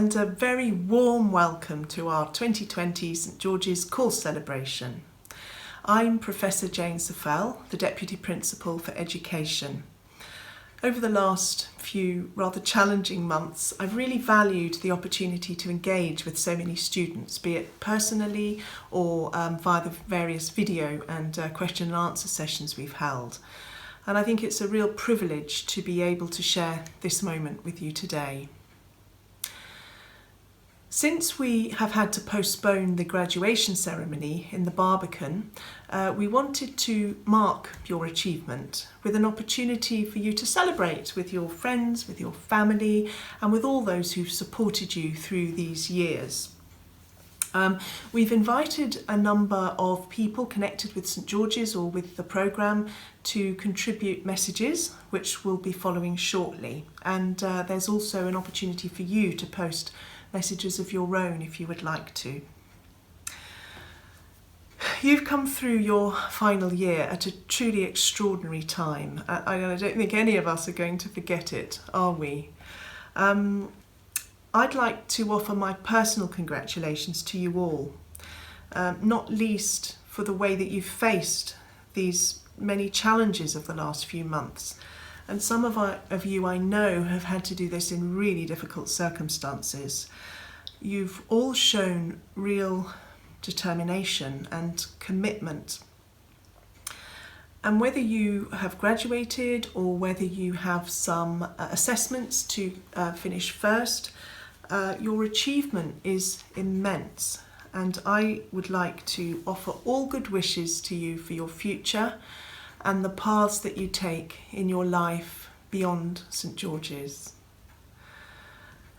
and a very warm welcome to our 2020 St George's Course Celebration. I'm Professor Jane Saffell, the Deputy Principal for Education. Over the last few rather challenging months, I've really valued the opportunity to engage with so many students, be it personally or via the various video and question and answer sessions we've held. And I think it's a real privilege to be able to share this moment with you today. Since we have had to postpone the graduation ceremony in the Barbican, we wanted to mark your achievement with an opportunity for you to celebrate with your friends, with your family, and with all those who've supported you through these years. We've invited a number of people connected with St George's or with the programme to contribute messages, which will be following shortly. And there's also an opportunity for you to post messages of your own if you would like to. You've come through your final year at a truly extraordinary time. I don't think any of us are going to forget it, are we? I'd like to offer my personal congratulations to you all, not least for the way that you've faced these many challenges of the last few months. And some of you I know have had to do this in really difficult circumstances. You've all shown real determination and commitment. And whether you have graduated or whether you have some assessments to finish first, your achievement is immense, and I would like to offer all good wishes to you for your future and the paths that you take in your life beyond St George's.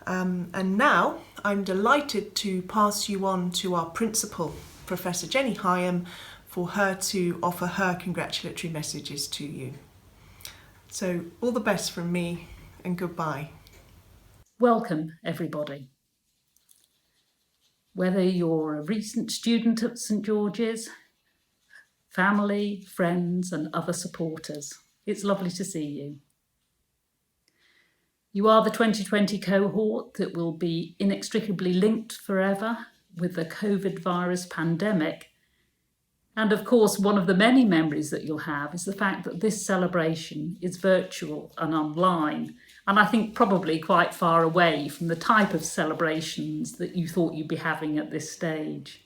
And now I'm delighted to pass you on to our Principal, Professor Jenny Higham, for her to offer her congratulatory messages to you. So all the best from me and goodbye. Welcome, everybody. Whether you're a recent student at St George's, family, friends and other supporters, it's lovely to see you. You are the 2020 cohort that will be inextricably linked forever with the COVID virus pandemic. And of course, one of the many memories that you'll have is the fact that this celebration is virtual and online, and I think probably quite far away from the type of celebrations that you thought you'd be having at this stage.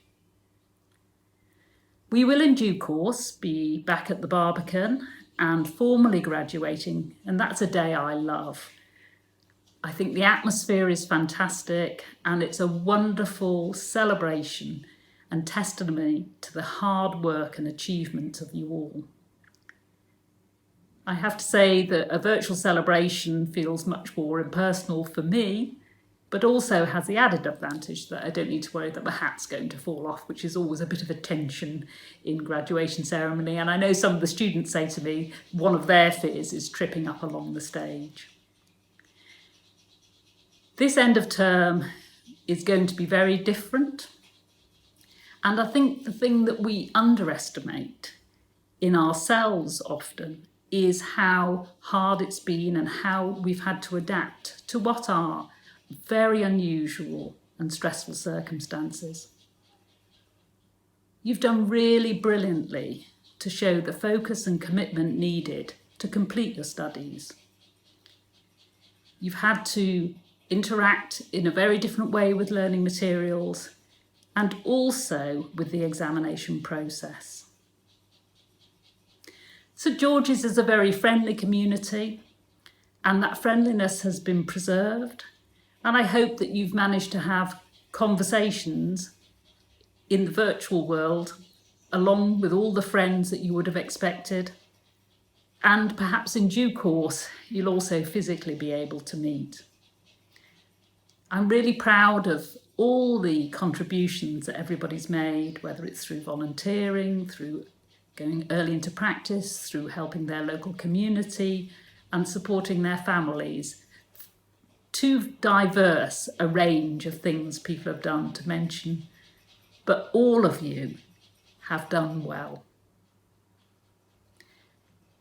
We will in due course be back at the Barbican and formally graduating, and that's a day I love. I think the atmosphere is fantastic and it's a wonderful celebration and testimony to the hard work and achievement of you all. I have to say that a virtual celebration feels much more impersonal for me, but also has the added advantage that I don't need to worry that my hat's going to fall off, which is always a bit of a tension in graduation ceremony. And I know some of the students say to me, one of their fears is tripping up along the stage. This end of term is going to be very different. And I think the thing that we underestimate in ourselves often is how hard it's been and how we've had to adapt to what are very unusual and stressful circumstances. You've done really brilliantly to show the focus and commitment needed to complete your studies. You've had to interact in a very different way with learning materials and also with the examination process. St George's is a very friendly community, and that friendliness has been preserved, and I hope that you've managed to have conversations in the virtual world along with all the friends that you would have expected, and perhaps in due course you'll also physically be able to meet. I'm really proud of all the contributions that everybody's made, whether it's through volunteering, through going early into practice, through helping their local community and supporting their families. Too diverse a range of things people have done to mention, but all of you have done well.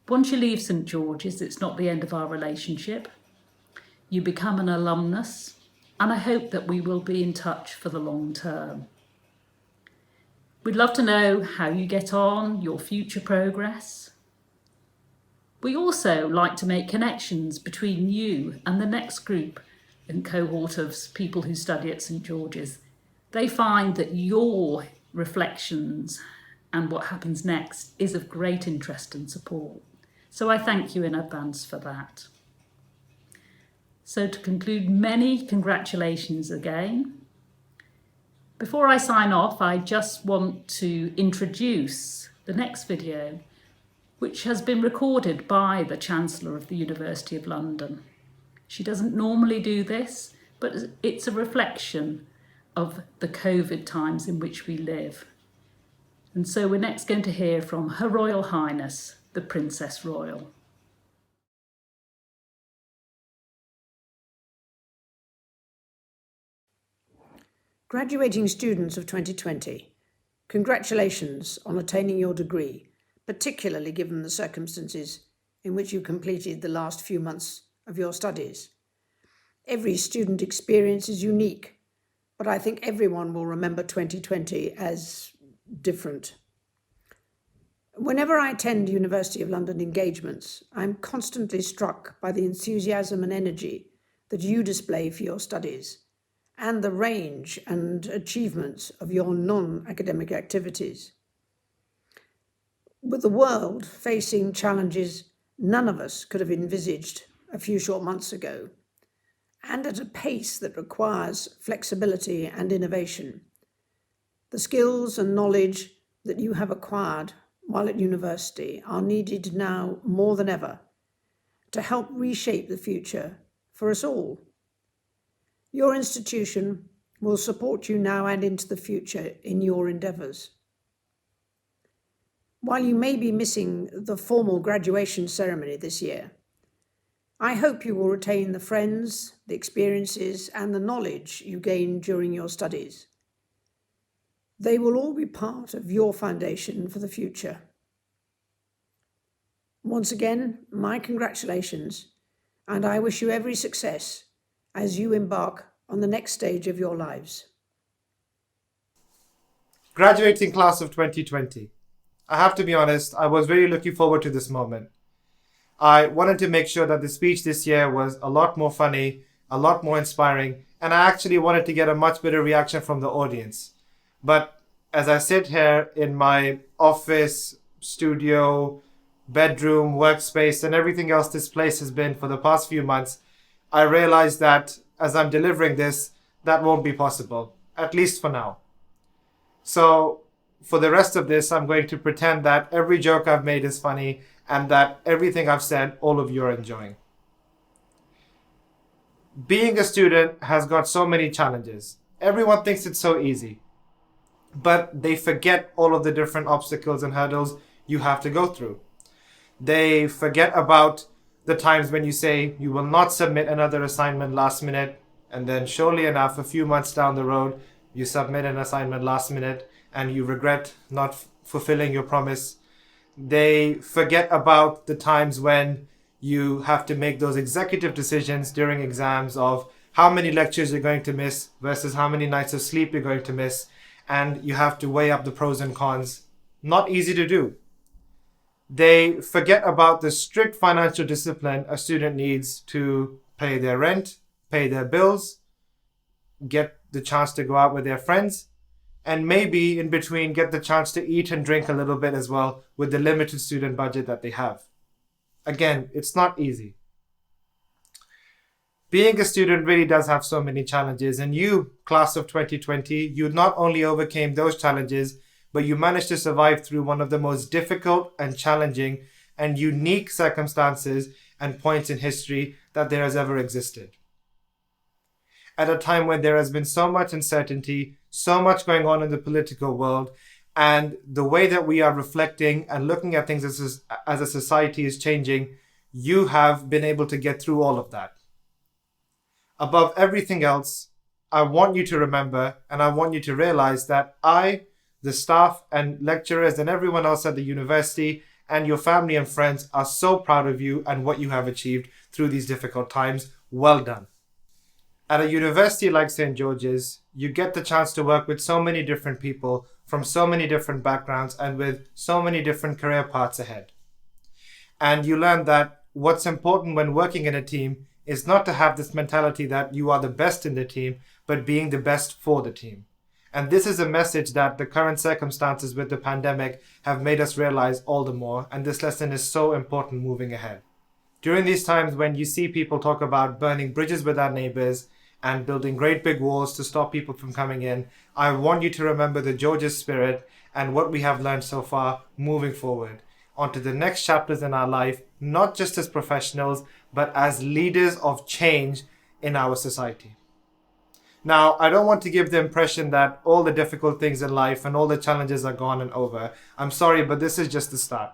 Once you leave St George's, it's not the end of our relationship. You become an alumnus, and I hope that we will be in touch for the long term. We'd love to know how you get on, your future progress. We also like to make connections between you and the next group and cohort of people who study at St George's. They find that your reflections and what happens next is of great interest and support. So I thank you in advance for that. So to conclude, many congratulations again. Before I sign off, I just want to introduce the next video, which has been recorded by the Chancellor of the University of London. She doesn't normally do this, but it's a reflection of the COVID times in which we live. And so we're next going to hear from Her Royal Highness, the Princess Royal. Graduating students of 2020, congratulations on attaining your degree, particularly given the circumstances in which you completed the last few months of your studies. Every student experience is unique, but I think everyone will remember 2020 as different. Whenever I attend University of London engagements, I'm constantly struck by the enthusiasm and energy that you display for your studies and the range and achievements of your non-academic activities. With the world facing challenges none of us could have envisaged a few short months ago, and at a pace that requires flexibility and innovation, the skills and knowledge that you have acquired while at university are needed now more than ever to help reshape the future for us all. Your institution will support you now and into the future in your endeavours. While you may be missing the formal graduation ceremony this year, I hope you will retain the friends, the experiences, and the knowledge you gained during your studies. They will all be part of your foundation for the future. Once again, my congratulations, and I wish you every success as you embark on the next stage of your lives. Graduating class of 2020. I have to be honest, I was really looking forward to this moment. I wanted to make sure that the speech this year was a lot more funny, a lot more inspiring, and I actually wanted to get a much better reaction from the audience. But as I sit here in my office, studio, bedroom, workspace, and everything else this place has been for the past few months, I realized that as I'm delivering this, that won't be possible, at least for now. So for the rest of this, I'm going to pretend that every joke I've made is funny and that everything I've said, all of you are enjoying. Being a student has got so many challenges. Everyone thinks it's so easy, but they forget all of the different obstacles and hurdles you have to go through. They forget about the times when you say you will not submit another assignment last minute, and then surely enough, a few months down the road, you submit an assignment last minute and you regret not fulfilling your promise. They forget about the times when you have to make those executive decisions during exams of how many lectures you're going to miss versus how many nights of sleep you're going to miss, and you have to weigh up the pros and cons. Not easy to do. They forget about the strict financial discipline a student needs to pay their rent, pay their bills, get the chance to go out with their friends, and maybe in between get the chance to eat and drink a little bit as well with the limited student budget that they have. Again, it's not easy. Being a student really does have so many challenges, and you, class of 2020, you not only overcame those challenges, but you managed to survive through one of the most difficult and challenging and unique circumstances and points in history that there has ever existed. At a time when there has been so much uncertainty, so much going on in the political world, and the way that we are reflecting and looking at things as a society is changing, you have been able to get through all of that. Above everything else, I want you to remember and I want you to realize that I, the staff and lecturers and everyone else at the university and your family and friends are so proud of you and what you have achieved through these difficult times. Well done. At a university like St. George's, you get the chance to work with so many different people from so many different backgrounds and with so many different career paths ahead. And you learn that what's important when working in a team is not to have this mentality that you are the best in the team, but being the best for the team. And this is a message that the current circumstances with the pandemic have made us realize all the more. And this lesson is so important moving ahead. During these times when you see people talk about burning bridges with our neighbors and building great big walls to stop people from coming in, I want you to remember the George's spirit and what we have learned so far moving forward onto the next chapters in our life, not just as professionals, but as leaders of change in our society. Now, I don't want to give the impression that all the difficult things in life and all the challenges are gone and over. I'm sorry, but this is just the start.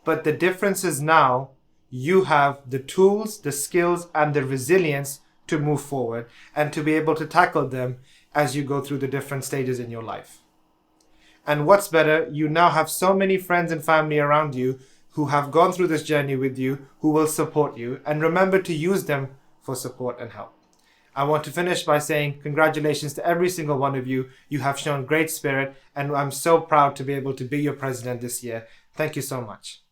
But the difference is now you have the tools, the skills, and the resilience to move forward and to be able to tackle them as you go through the different stages in your life. And what's better, you now have so many friends and family around you who have gone through this journey with you, who will support you, and remember to use them for support and help. I want to finish by saying congratulations to every single one of you. You have shown great spirit, and I'm so proud to be able to be your president this year. Thank you so much.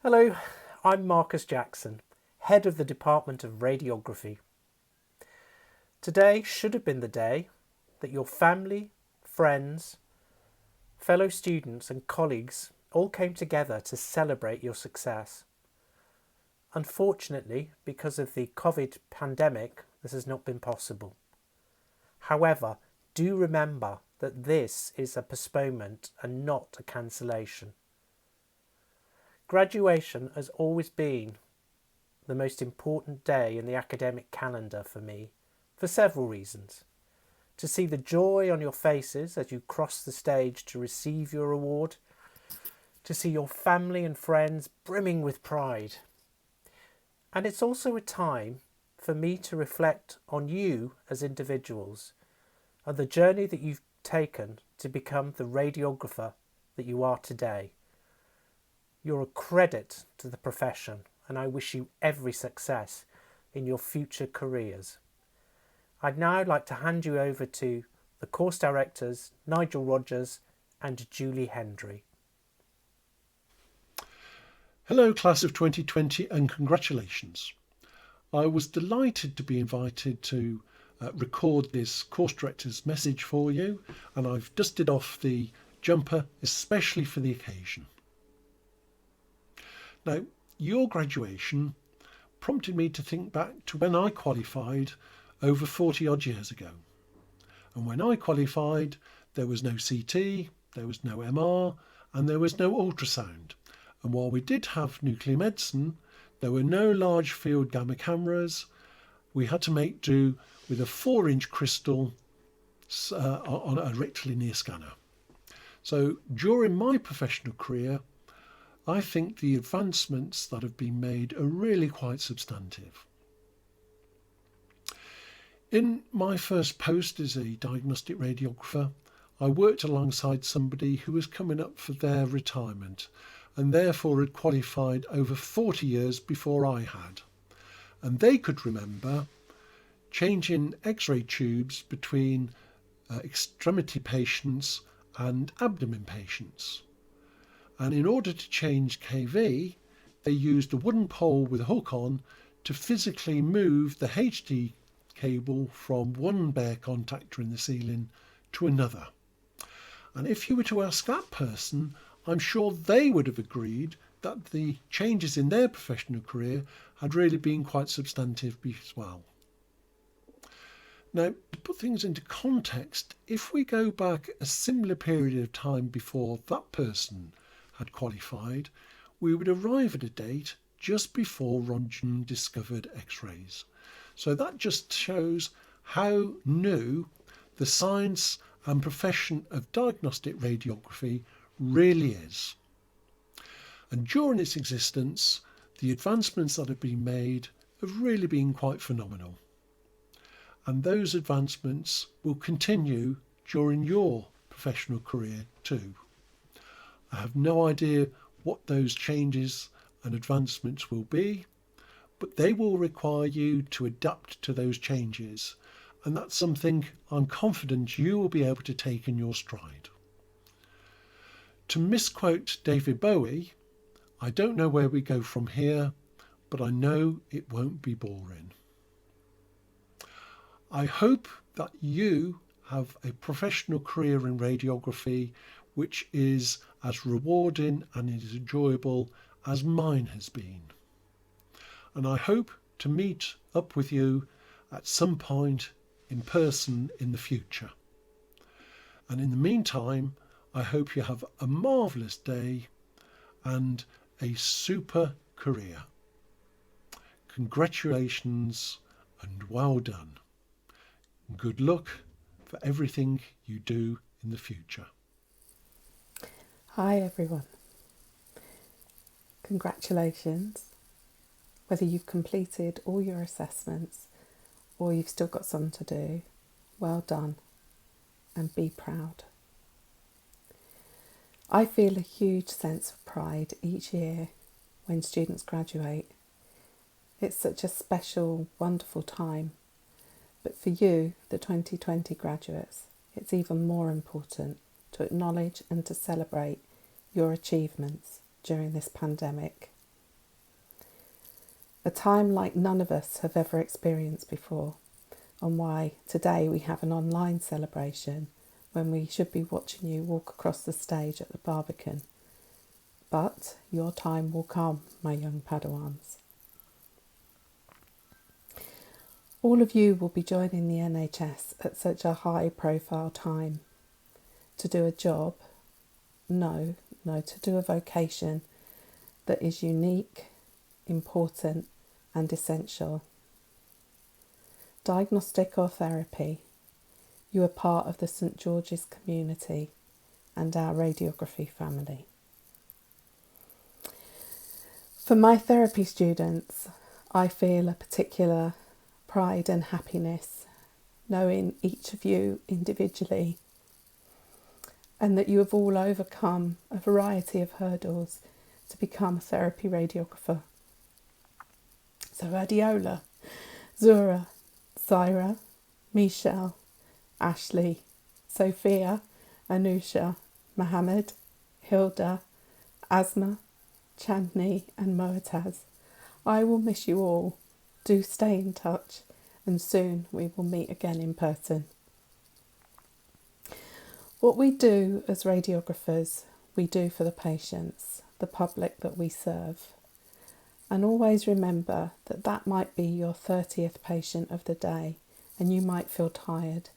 Hello, I'm Marcus Jackson, head of the Department of Radiography. Today should have been the day that your family, friends, fellow students and colleagues all came together to celebrate your success. Unfortunately, because of the COVID pandemic, this has not been possible. However, do remember that this is a postponement and not a cancellation. Graduation has always been the most important day in the academic calendar for me, for several reasons. To see the joy on your faces as you cross the stage to receive your award, to see your family and friends brimming with pride. And it's also a time for me to reflect on you as individuals and the journey that you've taken to become the radiographer that you are today. You're a credit to the profession, and I wish you every success in your future careers. I'd now like to hand you over to the course directors, Nigel Rogers and Julie Hendry. Hello, class of 2020, and congratulations. I was delighted to be invited to record this course director's message for you, and I've dusted off the jumper especially for the occasion. Now, your graduation prompted me to think back to when I qualified over 40 odd years ago. And when I qualified, there was no CT, there was no MR, and there was no ultrasound. And while we did have nuclear medicine, there were no large field gamma cameras. We had to make do with a 4-inch crystal on a rectilinear scanner. So during my professional career, I think the advancements that have been made are really quite substantive. In my first post as a diagnostic radiographer, I worked alongside somebody who was coming up for their retirement and therefore had qualified over 40 years before I had. And they could remember changing X-ray tubes between extremity patients and abdomen patients. And in order to change KV, they used a wooden pole with a hook on to physically move the HD cable from one bare contactor in the ceiling to another. And if you were to ask that person, I'm sure they would have agreed that the changes in their professional career had really been quite substantive as well. Now, to put things into context, if we go back a similar period of time before that person had qualified, we would arrive at a date just before Röntgen discovered X-rays. So that just shows how new the science and profession of diagnostic radiography really is. And during its existence, the advancements that have been made have really been quite phenomenal. And those advancements will continue during your professional career too. I have no idea what those changes and advancements will be, but they will require you to adapt to those changes, and that's something I'm confident you will be able to take in your stride. To misquote David Bowie, I don't know where we go from here, but I know it won't be boring. I hope that you have a professional career in radiography which is as rewarding and as enjoyable as mine has been. And I hope to meet up with you at some point in person in the future. And in the meantime, I hope you have a marvellous day and a super career. Congratulations and well done. Good luck for everything you do in the future. Hi everyone. Congratulations. Whether you've completed all your assessments or you've still got some to do, well done and be proud. I feel a huge sense of pride each year when students graduate. It's such a special, wonderful time. But for you, the 2020 graduates, it's even more important to acknowledge and to celebrate your achievements during this pandemic. A time like none of us have ever experienced before, and why today we have an online celebration when we should be watching you walk across the stage at the Barbican. But your time will come, my young Padawans. All of you will be joining the NHS at such a high profile time. To do a job, to do a vocation that is unique, important and essential. Diagnostic or therapy, you are part of the St George's community and our radiography family. For my therapy students, I feel a particular pride and happiness knowing each of you individually, and that you have all overcome a variety of hurdles to become a therapy radiographer. So Adiola, Zura, Zaira, Michelle, Ashley, Sophia, Anusha, Mohammed, Hilda, Asma, Chandni and Moataz, I will miss you all. Do stay in touch, and soon we will meet again in person. What we do as radiographers, we do for the patients, the public that we serve. And always remember that that might be your 30th patient of the day, and you might feel tired.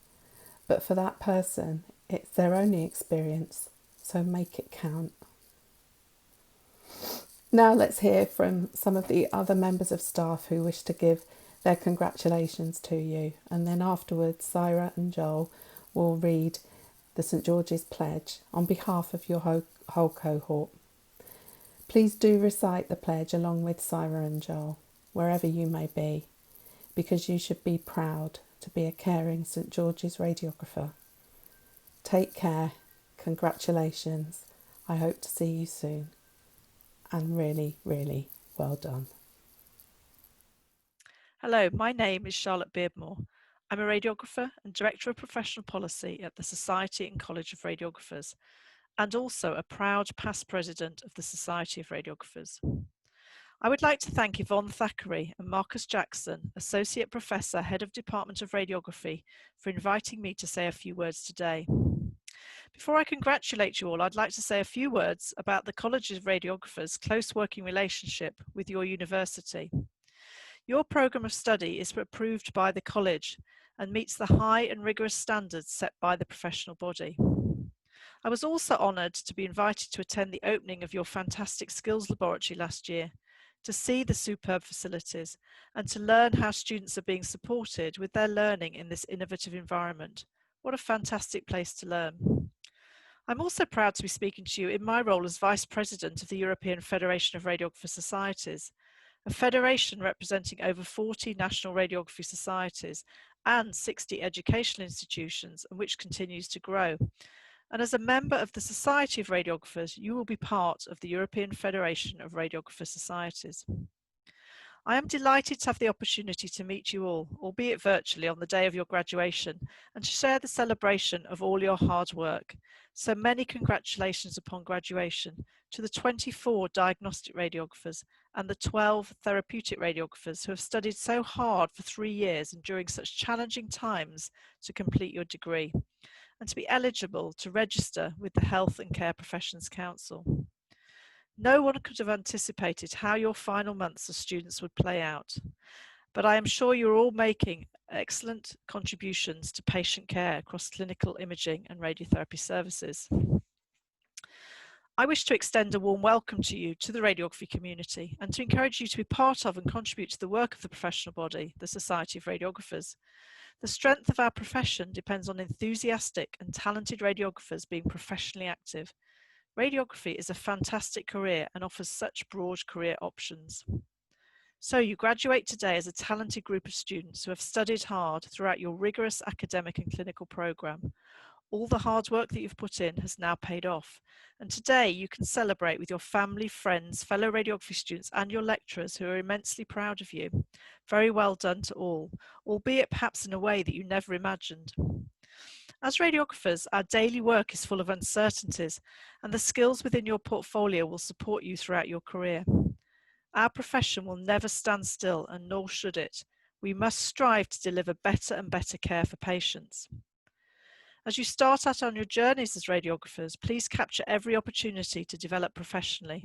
But for that person, it's their only experience, so make it count. Now let's hear from some of the other members of staff who wish to give their congratulations to you. And then afterwards, Syra and Joel will read the St George's Pledge on behalf of your whole cohort. Please do recite the pledge along with Syra and Joel, wherever you may be, because you should be proud to be a caring St George's radiographer. Take care. Congratulations. I hope to see you soon. And really, really well done. Hello, my name is Charlotte Beardmore. I'm a radiographer and Director of Professional Policy at the Society and College of Radiographers, and also a proud past President of the Society of Radiographers. I would like to thank Yvonne Thackeray and Marcus Jackson, Associate Professor, Head of Department of Radiography, for inviting me to say a few words today. Before I congratulate you all, I'd like to say a few words about the College of Radiographers' close working relationship with your university. Your programme of study is approved by the college and meets the high and rigorous standards set by the professional body. I was also honoured to be invited to attend the opening of your fantastic skills laboratory last year, to see the superb facilities and to learn how students are being supported with their learning in this innovative environment. What a fantastic place to learn. I'm also proud to be speaking to you in my role as Vice President of the European Federation of Radiographer Societies, a federation representing over 40 national radiography societies and 60 educational institutions, and which continues to grow. And as a member of the Society of Radiographers, you will be part of the European Federation of Radiographer Societies. I am delighted to have the opportunity to meet you all, albeit virtually, on the day of your graduation, and to share the celebration of all your hard work. So many congratulations upon graduation to the 24 diagnostic radiographers and the 12 therapeutic radiographers who have studied so hard for 3 years and during such challenging times to complete your degree, and to be eligible to register with the Health and Care Professions Council. No one could have anticipated how your final months as students would play out, but I am sure you're all making excellent contributions to patient care across clinical imaging and radiotherapy services. I wish to extend a warm welcome to you, to the radiography community, and to encourage you to be part of and contribute to the work of the professional body, the Society of Radiographers. The strength of our profession depends on enthusiastic and talented radiographers being professionally active. Radiography is a fantastic career and offers such broad career options. So you graduate today as a talented group of students who have studied hard throughout your rigorous academic and clinical programme. All the hard work that you've put in has now paid off, and today you can celebrate with your family, friends, fellow radiography students and your lecturers who are immensely proud of you. Very well done to all, albeit perhaps in a way that you never imagined. As radiographers, our daily work is full of uncertainties, and the skills within your portfolio will support you throughout your career. Our profession will never stand still, and nor should it. We must strive to deliver better and better care for patients. As you start out on your journeys as radiographers, please capture every opportunity to develop professionally.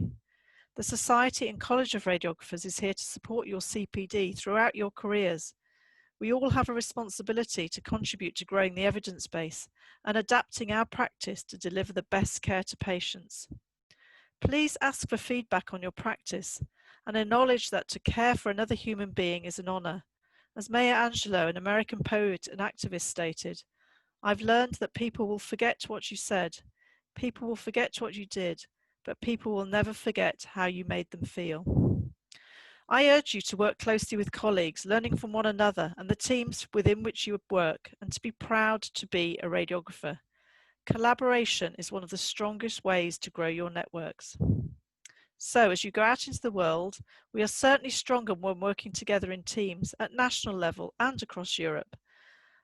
The Society and College of Radiographers is here to support your CPD throughout your careers. We all have a responsibility to contribute to growing the evidence base and adapting our practice to deliver the best care to patients. Please ask for feedback on your practice and acknowledge that to care for another human being is an honour. As Maya Angelou, an American poet and activist, stated, "I've learned that people will forget what you said, people will forget what you did, but people will never forget how you made them feel." I urge you to work closely with colleagues, learning from one another and the teams within which you work, and to be proud to be a radiographer. Collaboration is one of the strongest ways to grow your networks. So as you go out into the world, we are certainly stronger when working together in teams at national level and across Europe.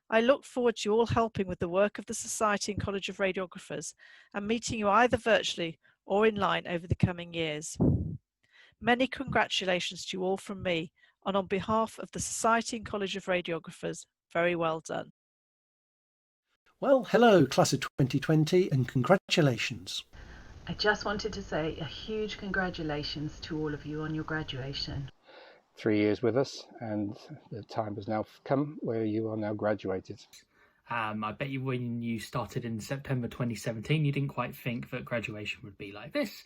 I look forward to you all helping with the work of the Society and College of Radiographers and meeting you either virtually or in line over the coming years. Many congratulations to you all from me, and on behalf of the Society and College of Radiographers, very well done. Well, hello, class of 2020, and congratulations. I just wanted to say a huge congratulations to all of you on your graduation. 3 years with us, and the time has now come where you are now graduated. I bet you when you started in September 2017, you didn't quite think that graduation would be like this.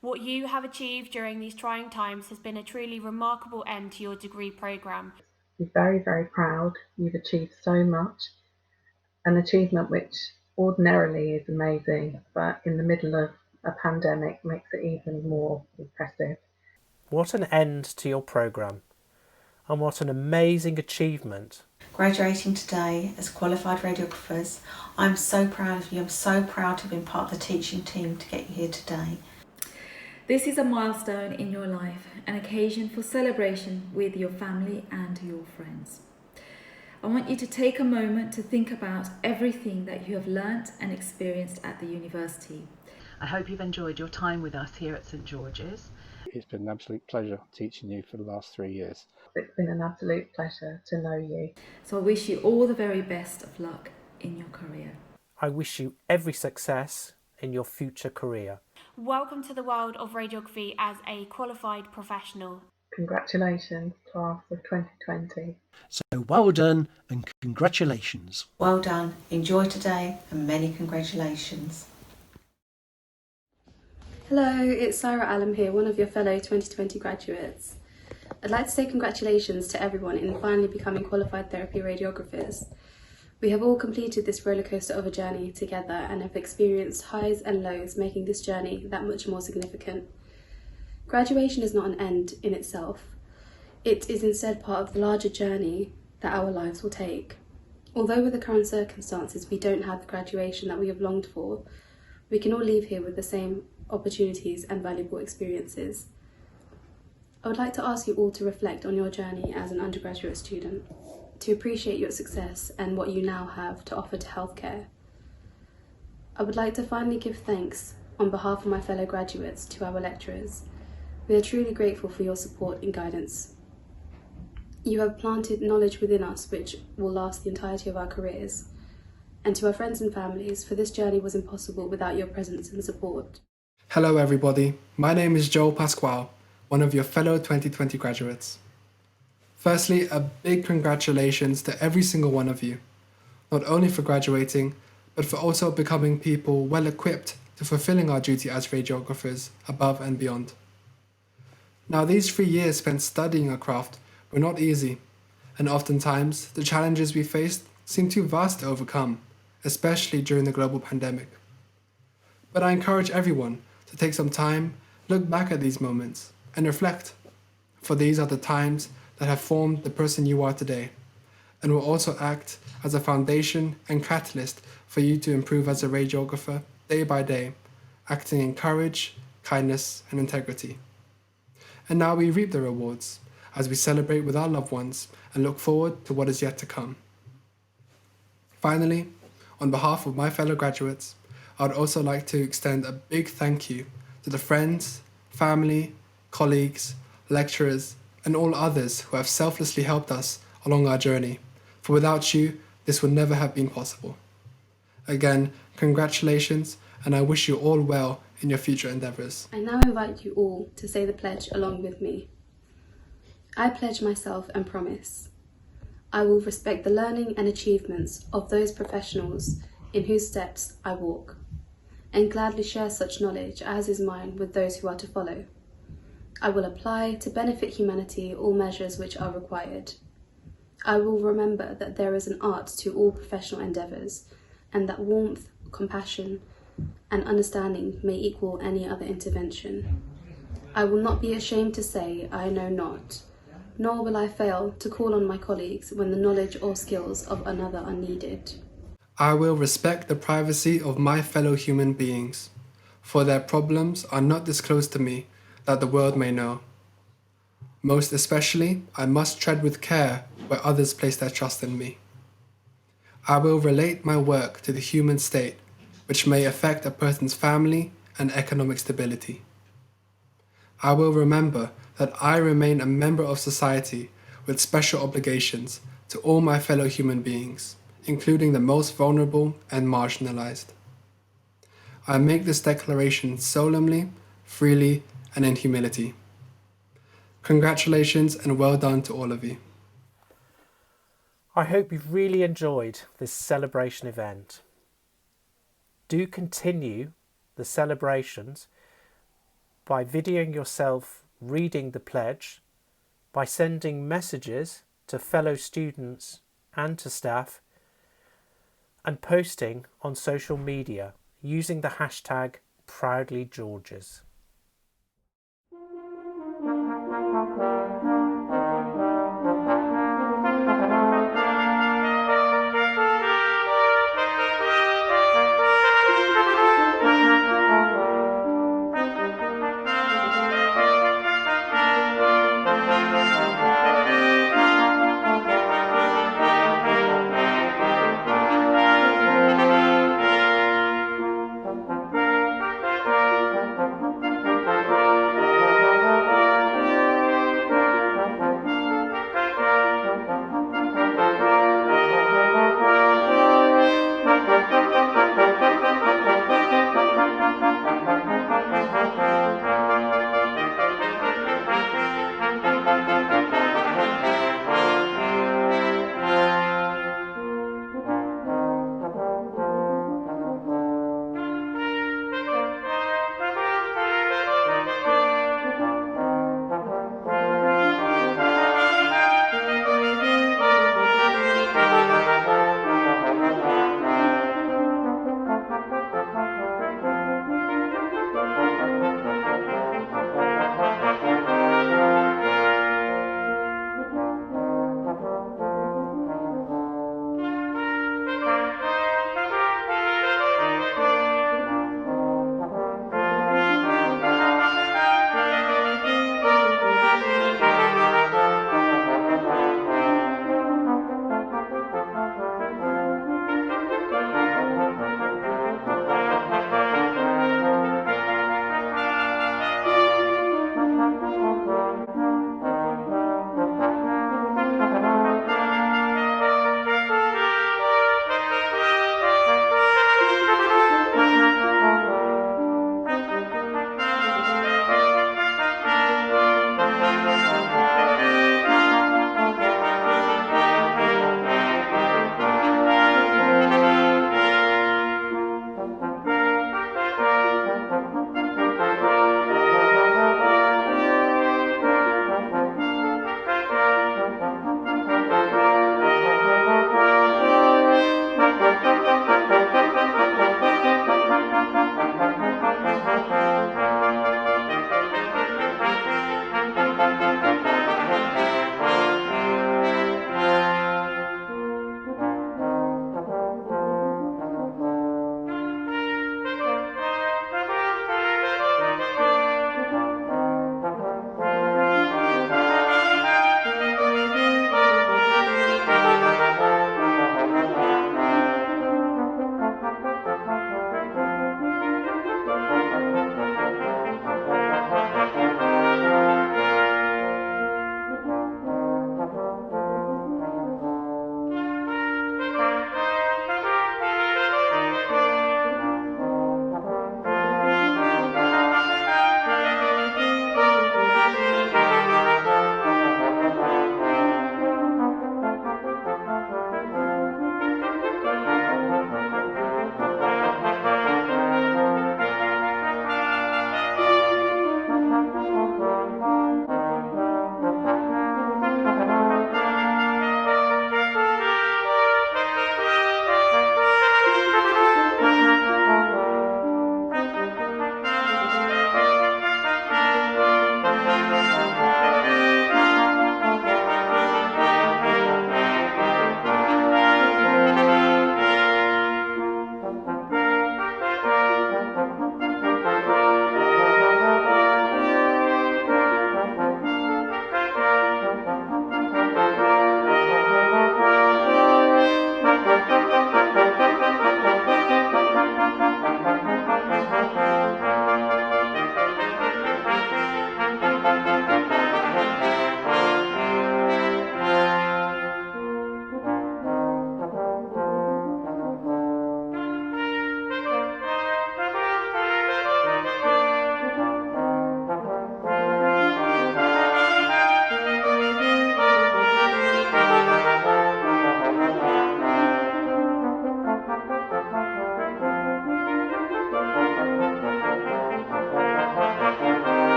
What you have achieved during these trying times has been a truly remarkable end to your degree programme. We're very, very proud. You've achieved so much. An achievement which ordinarily is amazing, but in the middle of a pandemic makes it even more impressive. What an end to your programme, and what an amazing achievement. Graduating today as qualified radiographers, I'm so proud of you. I'm so proud to have been part of the teaching team to get you here today. This is a milestone in your life, an occasion for celebration with your family and your friends. I want you to take a moment to think about everything that you have learnt and experienced at the university. I hope you've enjoyed your time with us here at St George's. It's been an absolute pleasure teaching you for the last 3 years. It's been an absolute pleasure to know you. So I wish you all the very best of luck in your career. I wish you every success in your future career. Welcome to the world of radiography as a qualified professional. Congratulations, class of 2020. So well done and congratulations. Well done, enjoy today, and many congratulations. Hello, it's Sarah Allam here, one of your fellow 2020 graduates. I'd like to say congratulations to everyone in finally becoming qualified therapy radiographers. We have all completed this rollercoaster of a journey together and have experienced highs and lows, making this journey that much more significant. Graduation is not an end in itself. It is instead part of the larger journey that our lives will take. Although with the current circumstances we don't have the graduation that we have longed for, we can all leave here with the same opportunities and valuable experiences. I would like to ask you all to reflect on your journey as an undergraduate student, to appreciate your success and what you now have to offer to healthcare. I would like to finally give thanks on behalf of my fellow graduates to our lecturers. We are truly grateful for your support and guidance. You have planted knowledge within us which will last the entirety of our careers. And to our friends and families, for this journey was impossible without your presence and support. Hello everybody, my name is Joel Pasquale, one of your fellow 2020 graduates. Firstly, a big congratulations to every single one of you, not only for graduating, but for also becoming people well equipped to fulfilling our duty as radiographers above and beyond. Now, these 3 years spent studying our craft were not easy, and oftentimes the challenges we faced seemed too vast to overcome, especially during the global pandemic. But I encourage everyone to take some time, look back at these moments, and reflect, for these are the times that have formed the person you are today, and will also act as a foundation and catalyst for you to improve as a radiographer day by day, acting in courage, kindness, and integrity. And now we reap the rewards as we celebrate with our loved ones and look forward to what is yet to come. Finally, on behalf of my fellow graduates, I would also like to extend a big thank you to the friends, family, colleagues, lecturers, and all others who have selflessly helped us along our journey, for without you, this would never have been possible. Again, congratulations, and I wish you all well in your future endeavours. I now invite you all to say the pledge along with me. I pledge myself and promise. I will respect the learning and achievements of those professionals in whose steps I walk, and gladly share such knowledge as is mine with those who are to follow. I will apply to benefit humanity all measures which are required. I will remember that there is an art to all professional endeavours, and that warmth, compassion, and understanding may equal any other intervention. I will not be ashamed to say I know not, nor will I fail to call on my colleagues when the knowledge or skills of another are needed. I will respect the privacy of my fellow human beings, for their problems are not disclosed to me that the world may know. Most especially, I must tread with care where others place their trust in me. I will relate my work to the human state, which may affect a person's family and economic stability. I will remember that I remain a member of society with special obligations to all my fellow human beings, including the most vulnerable and marginalized. I make this declaration solemnly, freely, and in humility. Congratulations and well done to all of you. I hope you've really enjoyed this celebration event. Do continue the celebrations by videoing yourself reading the pledge, by sending messages to fellow students and to staff, and posting on social media using the hashtag ProudlyGeorges.